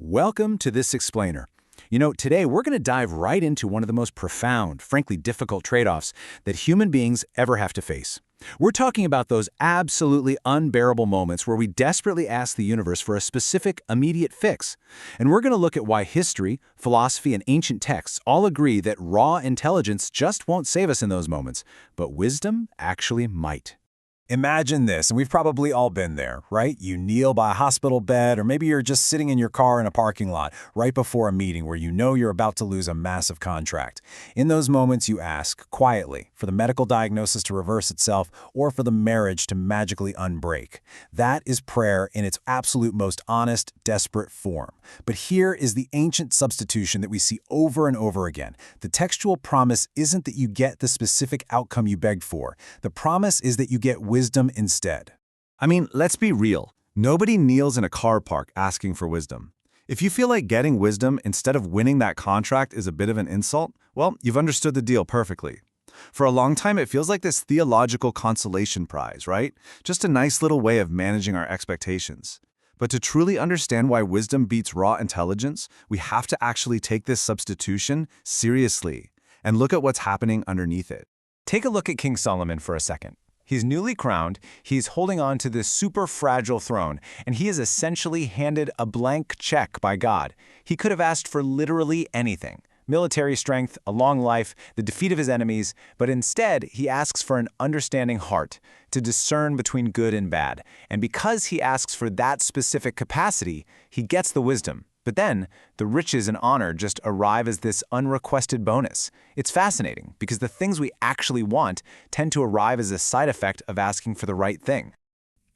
Welcome to this explainer. Today we're going to dive right into one of the most profound, frankly difficult trade-offs that human beings ever have to face. We're talking about those absolutely unbearable moments where we desperately ask the universe for a specific, immediate fix. And we're going to look at why history, philosophy, and ancient texts all agree that raw intelligence just won't save us in those moments, but wisdom actually might. Imagine this, and we've probably all been there, right? You kneel by a hospital bed, or maybe you're just sitting in your car in a parking lot right before a meeting where you know you're about to lose a massive contract. In those moments, you ask, quietly, for the medical diagnosis to reverse itself or for the marriage to magically unbreak. That is prayer in its absolute most honest, desperate form. But here is the ancient substitution that we see over and over again. The textual promise isn't that you get the specific outcome you begged for. The promise is that you get wisdom instead. I mean, let's be real. Nobody kneels in a car park asking for wisdom. If you feel like getting wisdom instead of winning that contract is a bit of an insult, well, you've understood the deal perfectly. For a long time, it feels like this theological consolation prize, right? Just a nice little way of managing our expectations. But to truly understand why wisdom beats raw intelligence, we have to actually take this substitution seriously and look at what's happening underneath it. Take a look at King Solomon for a second. He's newly crowned, he's holding on to this super fragile throne, and he is essentially handed a blank check by God. He could have asked for literally anything. Military strength, a long life, the defeat of his enemies, but instead he asks for an understanding heart, to discern between good and bad. And because he asks for that specific capacity, he gets the wisdom. But then, the riches and honor just arrive as this unrequested bonus. It's fascinating, because the things we actually want tend to arrive as a side effect of asking for the right thing.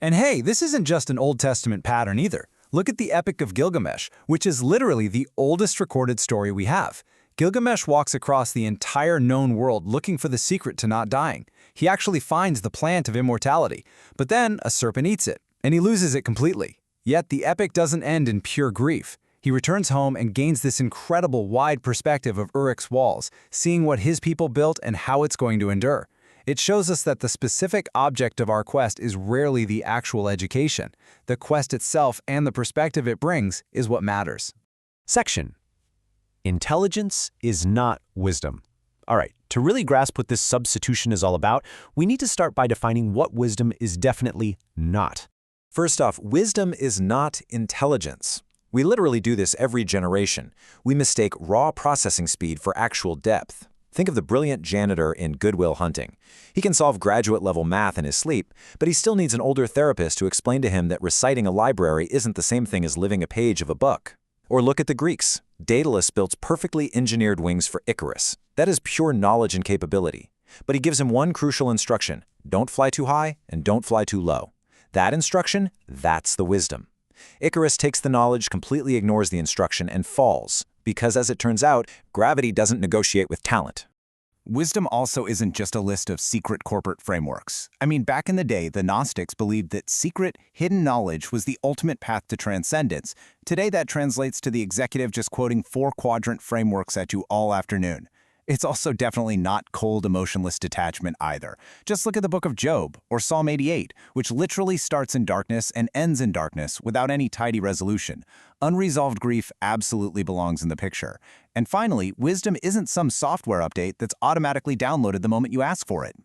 And hey, this isn't just an Old Testament pattern either. Look at the Epic of Gilgamesh, which is literally the oldest recorded story we have. Gilgamesh walks across the entire known world looking for the secret to not dying. He actually finds the plant of immortality, but then a serpent eats it, and he loses it completely. Yet the epic doesn't end in pure grief. He returns home and gains this incredible wide perspective of Uruk's walls, seeing what his people built and how it's going to endure. It shows us that the specific object of our quest is rarely the actual education. The quest itself and the perspective it brings is what matters. Section: Intelligence is not wisdom. All right, to really grasp what this substitution is all about, we need to start by defining what wisdom is definitely not. First off, wisdom is not intelligence. We literally do this every generation. We mistake raw processing speed for actual depth. Think of the brilliant janitor in Good Will Hunting. He can solve graduate-level math in his sleep, but he still needs an older therapist to explain to him that reciting a library isn't the same thing as living a page of a book. Or look at the Greeks. Daedalus builds perfectly engineered wings for Icarus. That is pure knowledge and capability. But he gives him one crucial instruction: don't fly too high and don't fly too low. That instruction, that's the wisdom. Icarus takes the knowledge, completely ignores the instruction, and falls, because as it turns out, gravity doesn't negotiate with talent. Wisdom also isn't just a list of secret corporate frameworks. I mean, back in the day, the Gnostics believed that secret, hidden knowledge was the ultimate path to transcendence. Today, that translates to the executive just quoting 4-quadrant frameworks at you all afternoon. It's also definitely not cold, emotionless detachment either. Just look at the book of Job, or Psalm 88, which literally starts in darkness and ends in darkness without any tidy resolution. Unresolved grief absolutely belongs in the picture. And finally, wisdom isn't some software update that's automatically downloaded the moment you ask for it.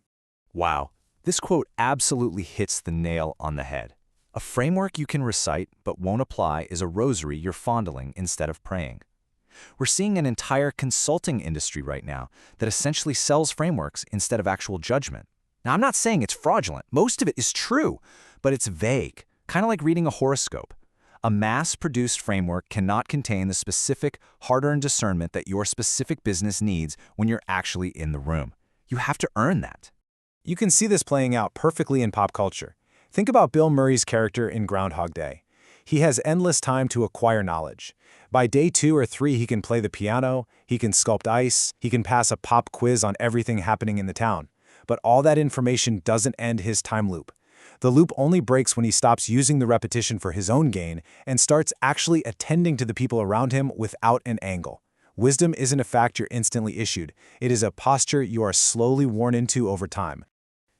Wow, this quote absolutely hits the nail on the head. A framework you can recite but won't apply is a rosary you're fondling instead of praying. We're seeing an entire consulting industry right now that essentially sells frameworks instead of actual judgment. Now, I'm not saying it's fraudulent. Most of it is true, but it's vague, kind of like reading a horoscope. A mass-produced framework cannot contain the specific, hard-earned discernment that your specific business needs when you're actually in the room. You have to earn that. You can see this playing out perfectly in pop culture. Think about Bill Murray's character in Groundhog Day. He has endless time to acquire knowledge. By day 2 or 3, he can play the piano, he can sculpt ice, he can pass a pop quiz on everything happening in the town. But all that information doesn't end his time loop. The loop only breaks when he stops using the repetition for his own gain and starts actually attending to the people around him without an angle. Wisdom isn't a fact you're instantly issued. It is a posture you are slowly worn into over time.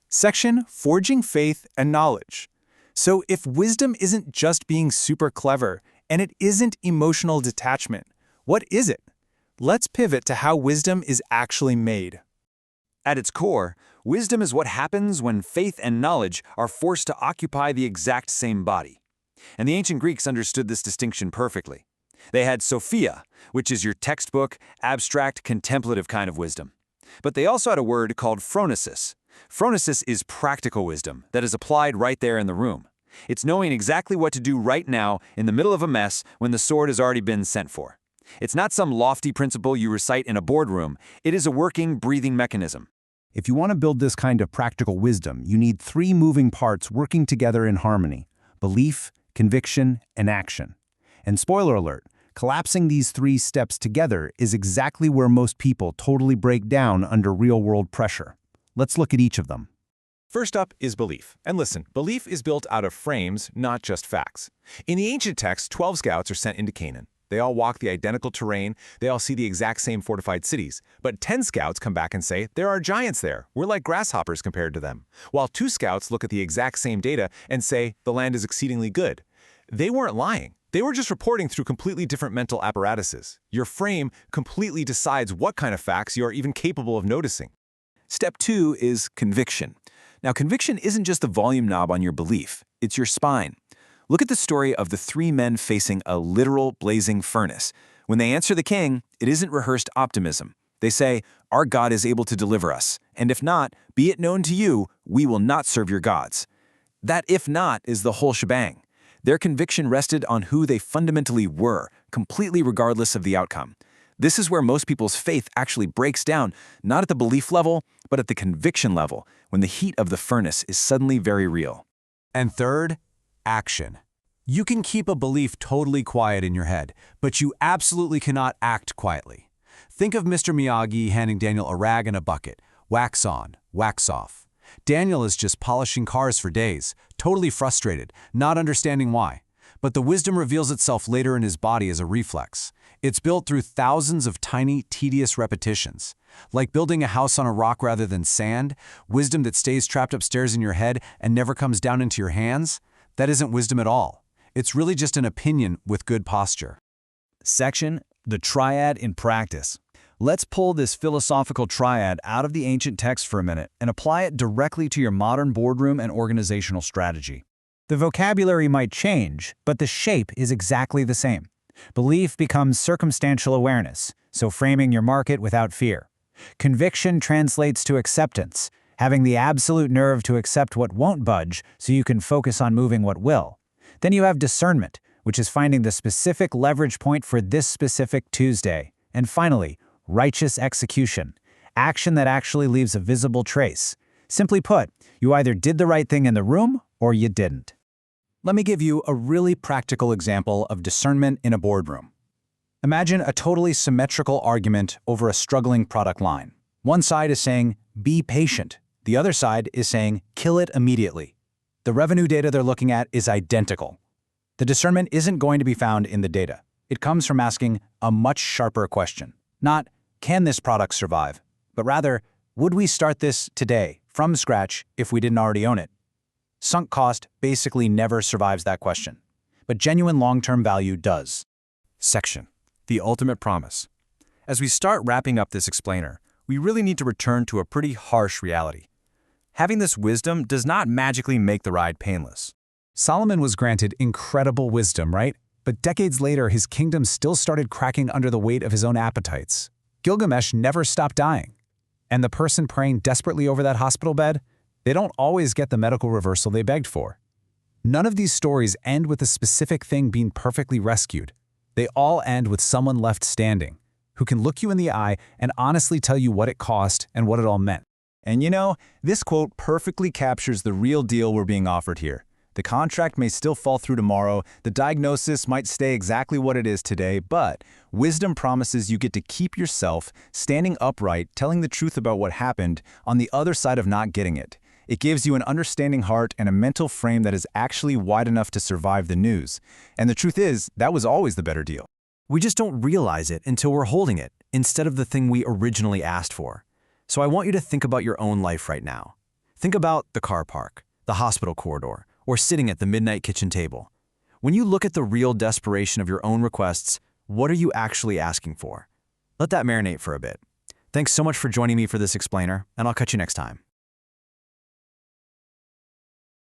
Section: Forging Faith and Knowledge. So if wisdom isn't just being super clever, And it isn't emotional detachment. What is it? Let's pivot to how wisdom is actually made. At its core, wisdom is what happens when faith and knowledge are forced to occupy the exact same body. And the ancient Greeks understood this distinction perfectly. They had Sophia, which is your textbook, abstract, contemplative kind of wisdom. But they also had a word called phronesis. Phronesis is practical wisdom that is applied right there in the room. It's knowing exactly what to do right now in the middle of a mess when the sword has already been sent for. It's not some lofty principle you recite in a boardroom. It is a working, breathing mechanism. If you want to build this kind of practical wisdom, you need three moving parts working together in harmony: belief, conviction, and action. And spoiler alert, collapsing these three steps together is exactly where most people totally break down under real-world pressure. Let's look at each of them. First up is belief. And listen, belief is built out of frames, not just facts. In the ancient text, 12 scouts are sent into Canaan. They all walk the identical terrain, they all see the exact same fortified cities. But 10 scouts come back and say, there are giants there, we're like grasshoppers compared to them. While 2 scouts look at the exact same data and say, the land is exceedingly good. They weren't lying. They were just reporting through completely different mental apparatuses. Your frame completely decides what kind of facts you are even capable of noticing. Step 2 is conviction. Now, conviction isn't just the volume knob on your belief, it's your spine. Look at the story of the 3 men facing a literal blazing furnace. When they answer the king, it isn't rehearsed optimism. They say, our God is able to deliver us, and if not, be it known to you, we will not serve your gods. That if not is the whole shebang. Their conviction rested on who they fundamentally were, completely regardless of the outcome. This is where most people's faith actually breaks down, not at the belief level, but at the conviction level, when the heat of the furnace is suddenly very real. And third, action. You can keep a belief totally quiet in your head, but you absolutely cannot act quietly. Think of Mr. Miyagi handing Daniel a rag and a bucket. Wax on, wax off. Daniel is just polishing cars for days, totally frustrated, not understanding why. But the wisdom reveals itself later in his body as a reflex. It's built through thousands of tiny, tedious repetitions. Like building a house on a rock rather than sand, wisdom that stays trapped upstairs in your head and never comes down into your hands, that isn't wisdom at all. It's really just an opinion with good posture. Section, the triad in practice. Let's pull this philosophical triad out of the ancient text for a minute and apply it directly to your modern boardroom and organizational strategy. The vocabulary might change, but the shape is exactly the same. Belief becomes circumstantial awareness, so framing your market without fear. Conviction translates to acceptance, having the absolute nerve to accept what won't budge so you can focus on moving what will. Then you have discernment, which is finding the specific leverage point for this specific Tuesday. And finally, righteous execution, action that actually leaves a visible trace. Simply put, you either did the right thing in the room or you didn't. Let me give you a really practical example of discernment in a boardroom. Imagine a totally symmetrical argument over a struggling product line. One side is saying, be patient. The other side is saying, kill it immediately. The revenue data they're looking at is identical. The discernment isn't going to be found in the data. It comes from asking a much sharper question. Not, can this product survive? But rather, would we start this today, from scratch, if we didn't already own it? Sunk cost basically never survives that question. But genuine long-term value does. Section, the ultimate promise. As we start wrapping up this explainer, we really need to return to a pretty harsh reality. Having this wisdom does not magically make the ride painless. Solomon was granted incredible wisdom, right? But decades later, his kingdom still started cracking under the weight of his own appetites. Gilgamesh never stopped dying. And the person praying desperately over that hospital bed, they don't always get the medical reversal they begged for. None of these stories end with a specific thing being perfectly rescued. They all end with someone left standing, who can look you in the eye and honestly tell you what it cost and what it all meant. And you know, this quote perfectly captures the real deal we're being offered here. The contract may still fall through tomorrow, the diagnosis might stay exactly what it is today, but wisdom promises you get to keep yourself standing upright, telling the truth about what happened on the other side of not getting it. It gives you an understanding heart and a mental frame that is actually wide enough to survive the news. And the truth is, that was always the better deal. We just don't realize it until we're holding it, instead of the thing we originally asked for. So I want you to think about your own life right now. Think about the car park, the hospital corridor, or sitting at the midnight kitchen table. When you look at the real desperation of your own requests, what are you actually asking for? Let that marinate for a bit. Thanks so much for joining me for this explainer, and I'll catch you next time.